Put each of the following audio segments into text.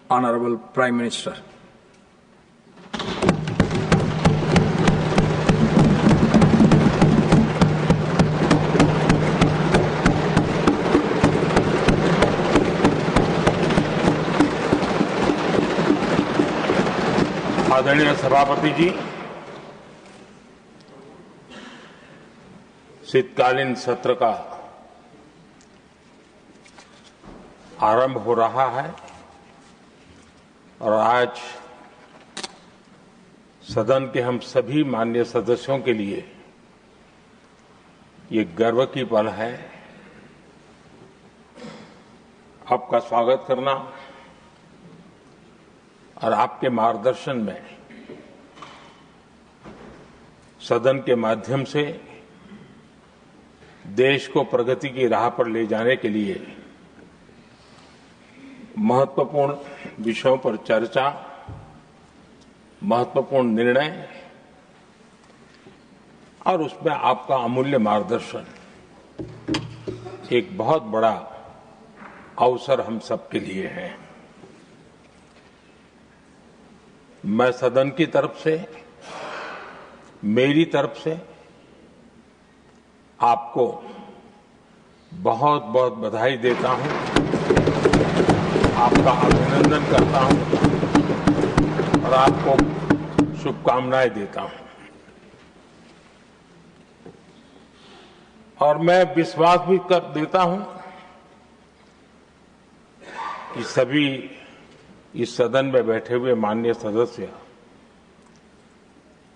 Honorable Prime Minister. आदरणीय सभापति जी, शीतकालीन सत्र का आरंभ हो रहा है और आज सदन के हम सभी माननीय सदस्यों के लिए ये गर्व की पल है। आपका स्वागत करना और आपके मार्गदर्शन में सदन के माध्यम से देश को प्रगति की राह पर ले जाने के लिए महत्वपूर्ण विषयों पर चर्चा, महत्वपूर्ण निर्णय और उसमें आपका अमूल्य मार्गदर्शन एक बहुत बड़ा अवसर हम सबके लिए है। मैं सदन की तरफ से, मेरी तरफ से आपको बहुत बहुत बधाई देता हूं, आपका अभिनंदन करता हूं और आपको शुभकामनाएं देता हूं। और मैं विश्वास भी कर देता हूं कि सभी इस सदन में बैठे हुए माननीय सदस्य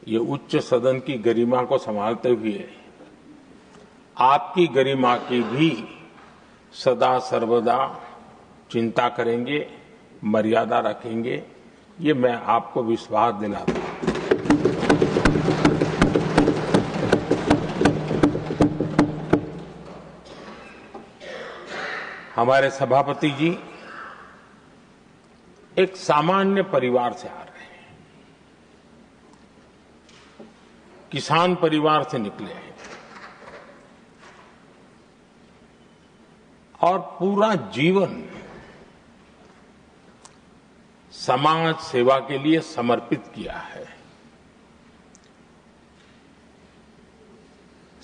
ये उच्च सदन की गरिमा को संभालते हुए आपकी गरिमा की भी सदा सर्वदा चिंता करेंगे, मर्यादा रखेंगे, ये मैं आपको विश्वास दिलाता हूं। हमारे सभापति जी एक सामान्य परिवार से आ रहे हैं, किसान परिवार से निकले हैं और पूरा जीवन समाज सेवा के लिए समर्पित किया है।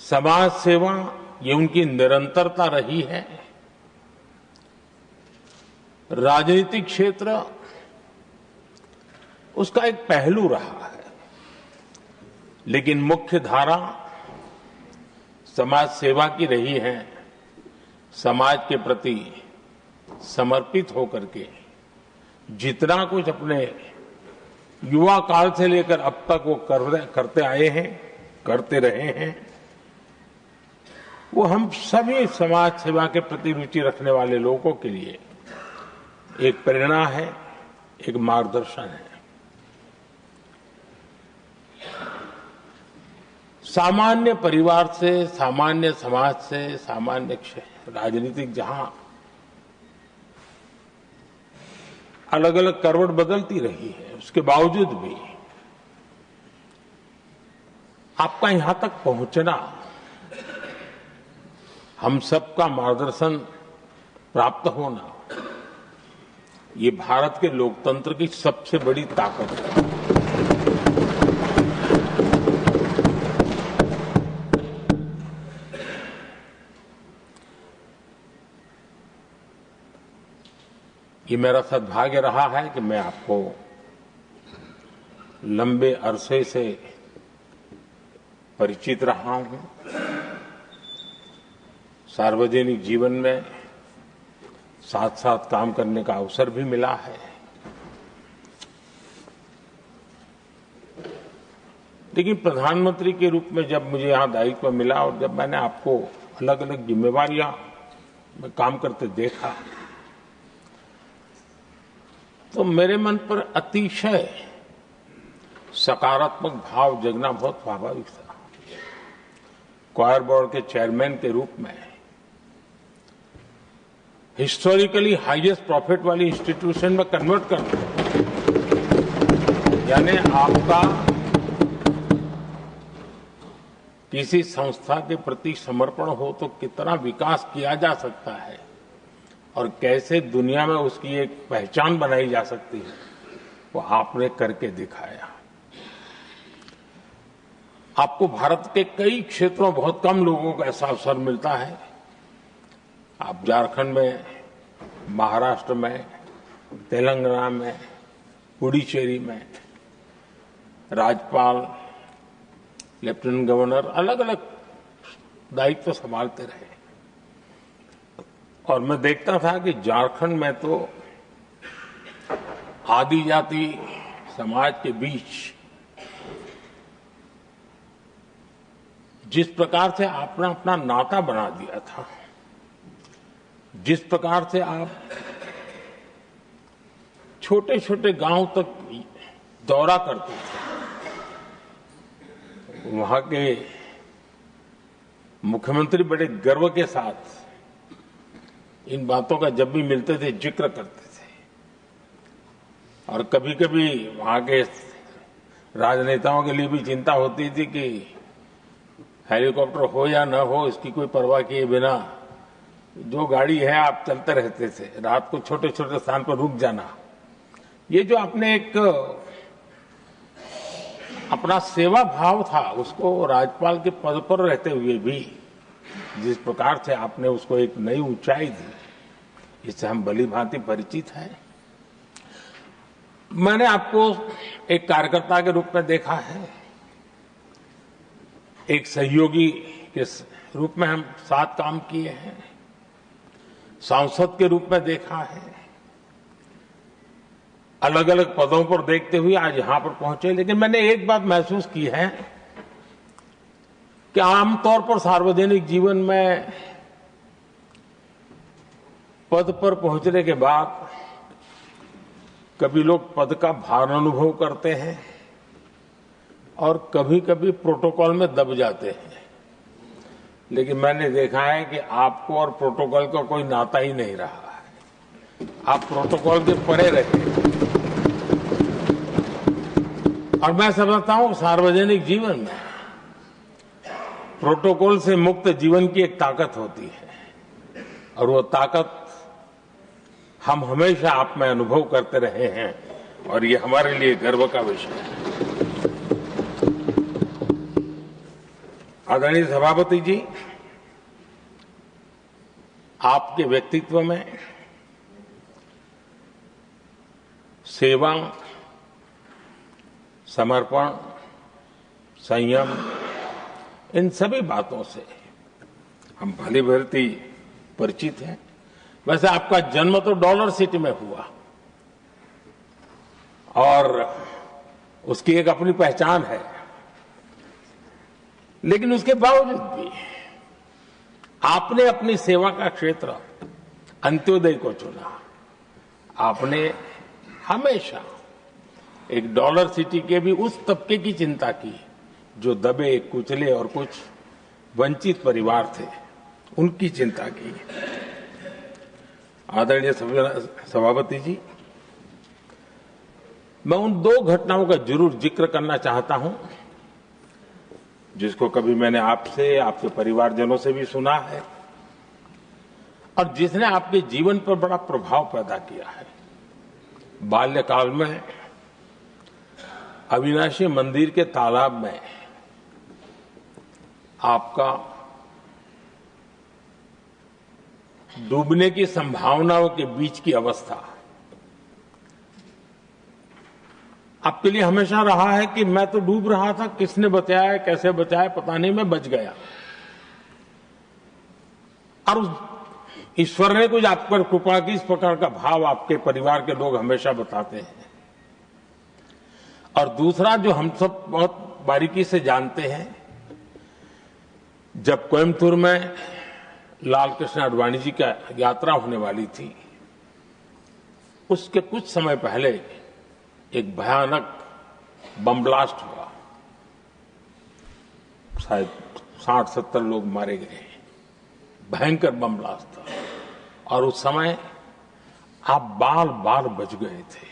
समाज सेवा ये उनकी निरंतरता रही है। राजनीतिक क्षेत्र उसका एक पहलू रहा है, लेकिन मुख्य धारा समाज सेवा की रही है। समाज के प्रति समर्पित होकर के जितना कुछ अपने युवा काल से लेकर अब तक वो करते आए हैं, करते रहे हैं, वो हम सभी समाज सेवा के प्रति रुचि रखने वाले लोगों के लिए एक प्रेरणा है, एक मार्गदर्शन है। सामान्य परिवार से, सामान्य समाज से, सामान्य राजनीतिक जहां अलग अलग करवट बदलती रही है, उसके बावजूद भी आपका यहां तक पहुंचना, हम सबका मार्गदर्शन प्राप्त होना, ये भारत के लोकतंत्र की सबसे बड़ी ताकत है। ये मेरा सद्भाग्य रहा है कि मैं आपको लंबे अरसे से परिचित रहा हूं। सार्वजनिक जीवन में साथ साथ काम करने का अवसर भी मिला है। लेकिन प्रधानमंत्री के रूप में जब मुझे यहां दायित्व मिला और जब मैंने आपको अलग अलग जिम्मेवारियां में काम करते देखा, तो मेरे मन पर अतिशय सकारात्मक भाव जगना बहुत स्वाभाविक था। क्वायर बोर्ड के चेयरमैन के रूप में हिस्टोरिकली हाईएस्ट प्रॉफिट वाली इंस्टीट्यूशन में कन्वर्ट करना, यानी आपका किसी संस्था के प्रति समर्पण हो तो कितना विकास किया जा सकता है, और कैसे दुनिया में उसकी एक पहचान बनाई जा सकती है, वो आपने करके दिखाया। आपको भारत के कई क्षेत्रों बहुत कम लोगों को ऐसा अवसर मिलता है। आप झारखंड में, महाराष्ट्र में, तेलंगाना में, पुडुचेरी में राज्यपाल, लेफ्टिनेंट गवर्नर अलग अलग दायित्व संभालते रहे। और मैं देखता था कि झारखंड में तो आदिजाति समाज के बीच जिस प्रकार से आपने अपना नाता बना दिया था, जिस प्रकार से आप छोटे छोटे गांव तक दौरा करते थे, वहां के मुख्यमंत्री बड़े गर्व के साथ इन बातों का जब भी मिलते थे जिक्र करते थे। और कभी कभी वहां के राजनेताओं के लिए भी चिंता होती थी कि हेलीकॉप्टर हो या न हो, इसकी कोई परवाह किए बिना जो गाड़ी है आप चलते रहते थे। रात को छोटे छोटे स्थान पर रुक जाना, ये जो आपने एक अपना सेवा भाव था, उसको राज्यपाल के पद पर रहते हुए भी जिस प्रकार से आपने उसको एक नई ऊंचाई दी, इससे हम भली भांति परिचित हैं। मैंने आपको एक कार्यकर्ता के रूप में देखा है, एक सहयोगी के रूप में हम साथ काम किए हैं, सांसद के रूप में देखा है, अलग अलग पदों पर देखते हुए आज यहां पर पहुंचे। लेकिन मैंने एक बात महसूस की है कि आमतौर पर सार्वजनिक जीवन में पद पर पहुंचने के बाद कभी लोग पद का भार अनुभव करते हैं और कभी कभी प्रोटोकॉल में दब जाते हैं। लेकिन मैंने देखा है कि आपको और प्रोटोकॉल का कोई नाता ही नहीं रहा है। आप प्रोटोकॉल के परे रहे। और मैं समझता हूं सार्वजनिक जीवन में प्रोटोकॉल से मुक्त जीवन की एक ताकत होती है, और वो ताकत हम हमेशा आप में अनुभव करते रहे हैं, और ये हमारे लिए गर्व का विषय है। आदरणीय सभापति जी, आपके व्यक्तित्व में सेवा, समर्पण, संयम, इन सभी बातों से हम भली भांति परिचित हैं। वैसे आपका जन्म तो डॉलर सिटी में हुआ और उसकी एक अपनी पहचान है, लेकिन उसके बावजूद भी आपने अपनी सेवा का क्षेत्र अंत्योदय को चुना। आपने हमेशा एक डॉलर सिटी के भी उस तबके की चिंता की जो दबे, कुचले और कुछ वंचित परिवार थे, उनकी चिंता की। आदरणीय सभापति जी, मैं उन दो घटनाओं का जरूर जिक्र करना चाहता हूं जिसको कभी मैंने आपसे, आपके परिवारजनों से भी सुना है और जिसने आपके जीवन पर बड़ा प्रभाव पैदा किया है। बाल्यकाल में अविनाशी मंदिर के तालाब में आपका डूबने की संभावनाओं के बीच की अवस्था आपके लिए हमेशा रहा है कि मैं तो डूब रहा था, किसने बचाया, कैसे बचाया पता नहीं, मैं बच गया। और उस ईश्वर ने कुछ आप पर कृपा की, इस प्रकार का भाव आपके परिवार के लोग हमेशा बताते हैं। और दूसरा जो हम सब बहुत बारीकी से जानते हैं, जब कोयम्बतूर में लाल कृष्ण आडवाणी जी का यात्रा होने वाली थी, उसके कुछ समय पहले एक भयानक बम ब्लास्ट हुआ। शायद 60-70 लोग मारे गए। भयंकर बम ब्लास्ट था और उस समय आप बाल बाल बच गए थे।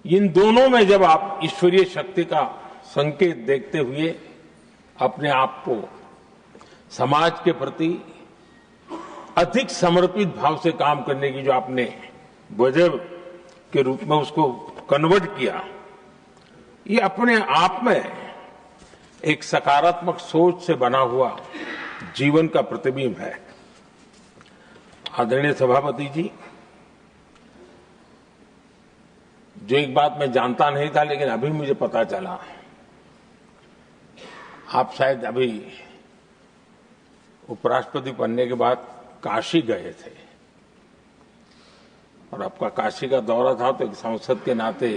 इन दोनों में जब आप ईश्वरीय शक्ति का संकेत देखते हुए अपने आप को समाज के प्रति अधिक समर्पित भाव से काम करने की जो आपने वजह के रूप में उसको कन्वर्ट किया, ये अपने आप में एक सकारात्मक सोच से बना हुआ जीवन का प्रतिबिंब है। आदरणीय सभापति जी, जो एक बात मैं जानता नहीं था लेकिन अभी मुझे पता चला, आप शायद अभी उपराष्ट्रपति बनने के बाद काशी गए थे और आपका काशी का दौरा था, तो एक सांसद के नाते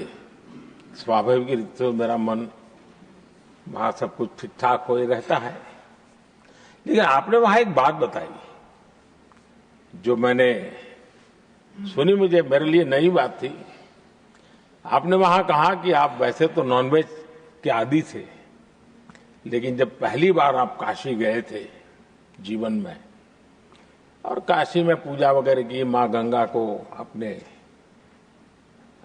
स्वाभाविक रूप से मेरा मन वहां सब कुछ ठीक ठाक हो ही रहता है। लेकिन आपने वहां एक बात बताई जो मैंने सुनी, मुझे मेरे लिए नई बात थी। आपने वहां कहा कि आप वैसे तो नॉनवेज के आदी थे, लेकिन जब पहली बार आप काशी गए थे जीवन में और काशी में पूजा वगैरह की, मां गंगा को अपने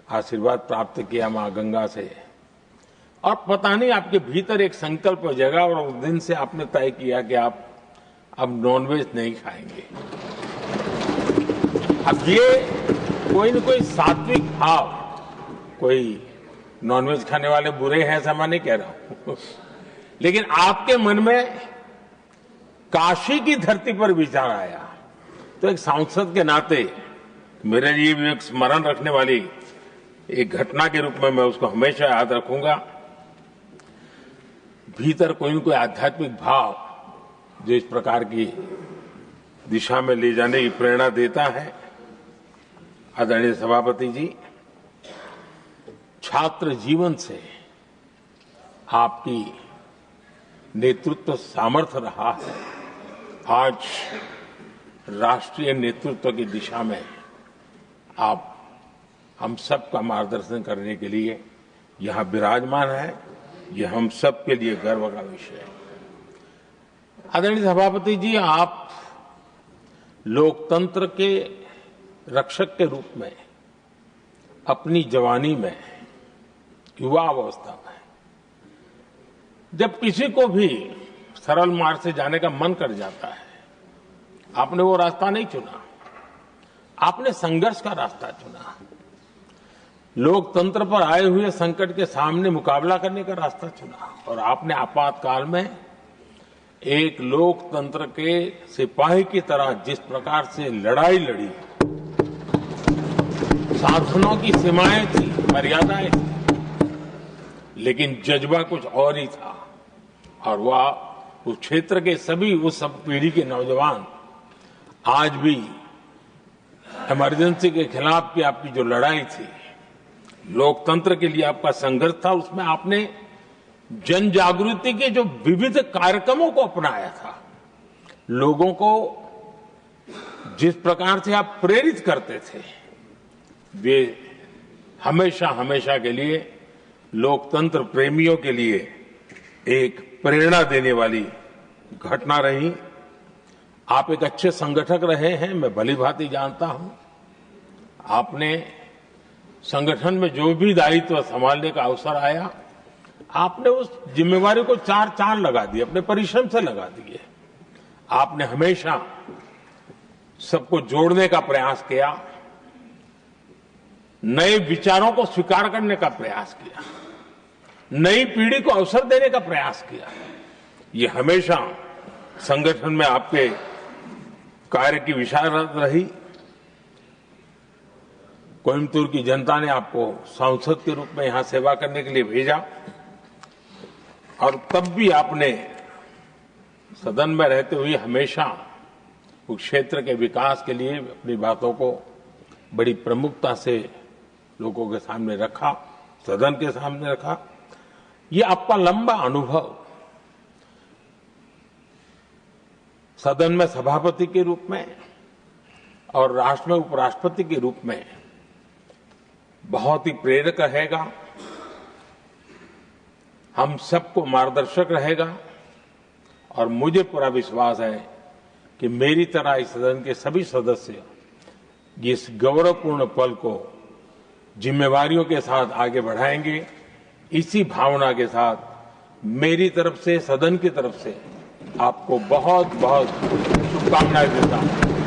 आशीर्वाद प्राप्त किया मां गंगा से, और पता नहीं आपके भीतर एक संकल्प जगा और उस दिन से आपने तय किया कि आप अब नॉनवेज नहीं खाएंगे। अब ये कोई न कोई सात्विक भाव, कोई नॉनवेज खाने वाले बुरे हैं ऐसा मैं नहीं कह रहा हूं, लेकिन आपके मन में काशी की धरती पर विचार आया, तो एक सांसद के नाते मेरे लिए भी एक स्मरण रखने वाली एक घटना के रूप में मैं उसको हमेशा याद रखूंगा। भीतर कोई न कोई आध्यात्मिक भाव जो इस प्रकार की दिशा में ले जाने की प्रेरणा देता है। आदरणीय सभापति जी, छात्र जीवन से आपकी नेतृत्व सामर्थ्य रहा है। आज राष्ट्रीय नेतृत्व की दिशा में आप हम सब का मार्गदर्शन करने के लिए यहां विराजमान है, ये हम सब के लिए गर्व का विषय है। आदरणीय सभापति जी, आप लोकतंत्र के रक्षक के रूप में अपनी जवानी में, युवा अवस्था में, जब किसी को भी सरल मार्ग से जाने का मन कर जाता है, आपने वो रास्ता नहीं चुना, आपने संघर्ष का रास्ता चुना। लोकतंत्र पर आए हुए संकट के सामने मुकाबला करने का रास्ता चुना और आपने आपातकाल में एक लोकतंत्र के सिपाही की तरह जिस प्रकार से लड़ाई लड़ी, साधनों की सीमाएं थी, मर्यादाएं थी, लेकिन जज्बा कुछ और ही था। और वह उस क्षेत्र के सभी, उस सब पीढ़ी के नौजवान आज भी इमरजेंसी के खिलाफ की आपकी जो लड़ाई थी, लोकतंत्र के लिए आपका संघर्ष था, उसमें आपने जन जागृति के जो विविध कार्यक्रमों को अपनाया था, लोगों को जिस प्रकार से आप प्रेरित करते थे, वे हमेशा हमेशा के लिए लोकतंत्र प्रेमियों के लिए एक प्रेरणा देने वाली घटना रही। आप एक अच्छे संगठक रहे हैं, मैं भली भांति जानता हूं। आपने संगठन में जो भी दायित्व संभालने का अवसर आया, आपने उस जिम्मेवारी को चार चांद लगा दिए, अपने परिश्रम से लगा दिए। आपने हमेशा सबको जोड़ने का प्रयास किया, नए विचारों को स्वीकार करने का प्रयास किया, नई पीढ़ी को अवसर देने का प्रयास किया। ये हमेशा संगठन में आपके कार्य की विशारत रही। कोयम्बतूर की जनता ने आपको सांसद के रूप में यहां सेवा करने के लिए भेजा और तब भी आपने सदन में रहते हुए हमेशा उस क्षेत्र के विकास के लिए अपनी बातों को बड़ी प्रमुखता से लोगों के सामने रखा, सदन के सामने रखा। ये आपका लंबा अनुभव सदन में सभापति के रूप में और राष्ट्र में उपराष्ट्रपति के रूप में बहुत ही प्रेरक रहेगा, हम सबको मार्गदर्शक रहेगा। और मुझे पूरा विश्वास है कि मेरी तरह इस सदन के सभी सदस्य इस गौरवपूर्ण पल को जिम्मेवारियों के साथ आगे बढ़ाएंगे। इसी भावना के साथ मेरी तरफ से, सदन की तरफ से आपको बहुत बहुत शुभकामनाएं देता हूं।